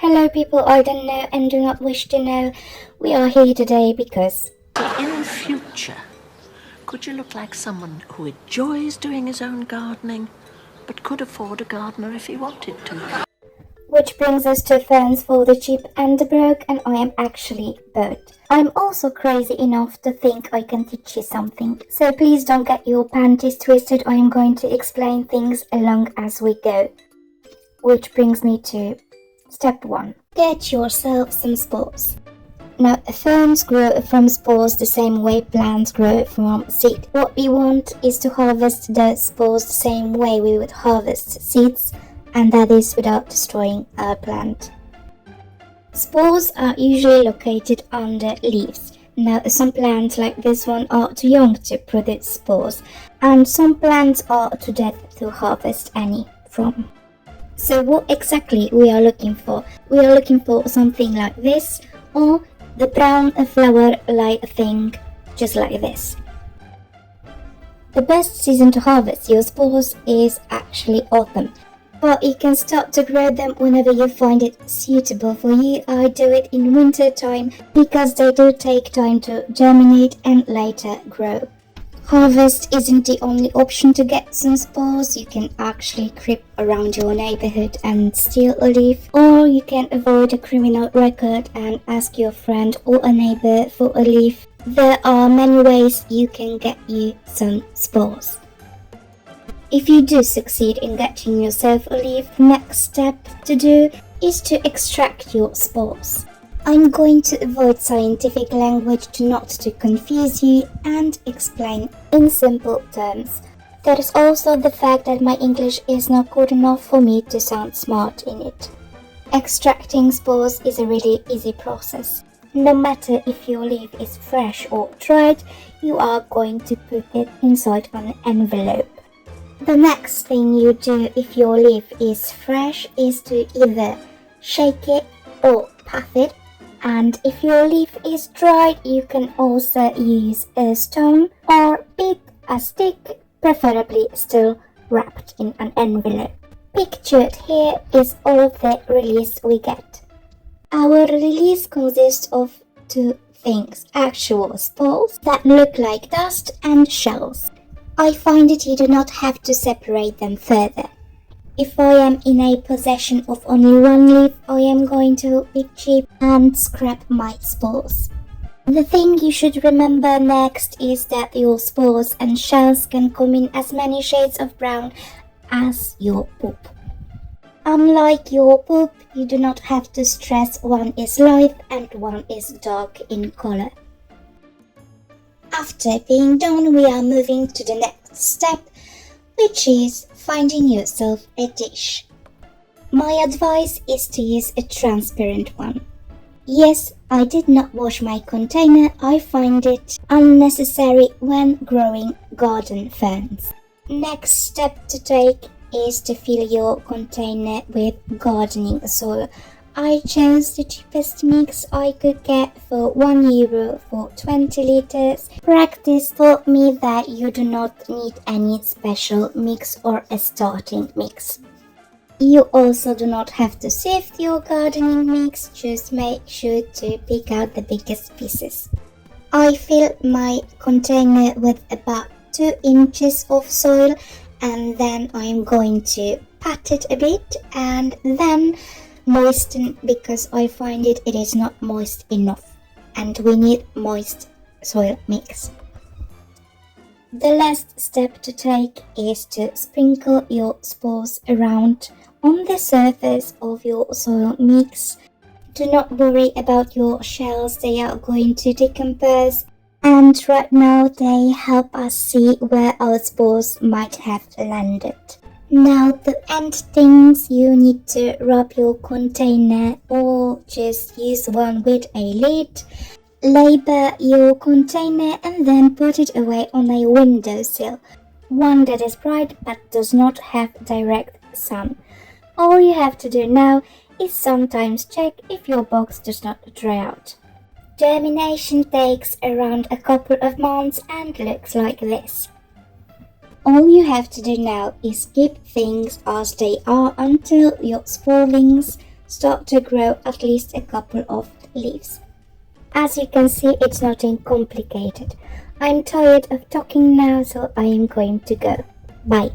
Hello people I don't know and do not wish to know. We are here today because In future, could you look like someone who enjoys doing his own gardening, but could afford a gardener if he wanted to? which brings us to ferns for the cheap and the broke, and I am actually both. I'm also crazy enough to think I can teach you something, so please don't get your panties twisted. I am going to explain things along as we go. Which brings me to step 1. Get yourself some spores. Now, ferns grow from spores the same way plants grow from seed. What we want is to harvest the spores the same way we would harvest seeds, and that is without destroying our plant. Spores are usually located under leaves. Now, some plants like this one are too young to produce spores, and some plants are too dead to harvest any from. So what exactly we are looking for? We are looking for something like this, or the brown flower-like thing, just like this. The best season to harvest your spores is actually autumn, but you can start to grow them whenever you find it suitable for you. I do it in winter time because they do take time to germinate and later grow. Harvest isn't the only option to get some spores. You can actually creep around your neighborhood and steal a leaf, or you can avoid a criminal record and ask your friend or a neighbor for a leaf. There are many ways you can get you some spores. If you do succeed in getting yourself a leaf, the next step to do is to extract your spores. I'm going to avoid scientific language not to confuse you and explain in simple terms. There is also the fact that my English is not good enough for me to sound smart in it. Extracting spores is a really easy process. No matter if your leaf is fresh or dried, you are going to put it inside an envelope. The next thing you do if your leaf is fresh is to either shake it or puff it. And if your leaf is dried, you can also use a stone or pick a stick, preferably still wrapped in an envelope. Pictured here is all of the release we get. Our release consists of two things: actual spores that look like dust and shells. I find that you do not have to separate them further. If I am in a possession of only one leaf, I am going to be cheap and scrap my spores. The thing you should remember next is that your spores and shells can come in as many shades of brown as your poop. Unlike your poop, you do not have to stress one is light and one is dark in color. After being done, we are moving to the next step, which is finding yourself a dish. My advice is to use a transparent one. Yes, I did not wash my container. I find it unnecessary when growing garden ferns. Next step to take is to fill your container with gardening soil. I chose the cheapest mix I could get for €1 for 20 liters. Practice taught me that you do not need any special mix or a starting mix. You also do not have to sift your gardening mix, just make sure to pick out the biggest pieces. I filled my container with about 2 inches of soil, and then I'm going to pat it a bit and then moisten, because I find it is not moist enough and we need moist soil mix. The last step to take is to sprinkle your spores around on the surface of your soil mix. Do not worry about your shells, they are going to decompose, and right now they help us see where our spores might have landed. Now to end things, you need to wrap your container or just use one with a lid. Label your container and then put it away on a windowsill, one that is bright but does not have direct sun. All you have to do now is sometimes check if your box does not dry out. Germination takes around a couple of months and looks like this. All you have to do now is keep things as they are until your sporelings start to grow at least a couple of leaves. As you can see, it's nothing complicated. I'm tired of talking now, so I am going to go. Bye.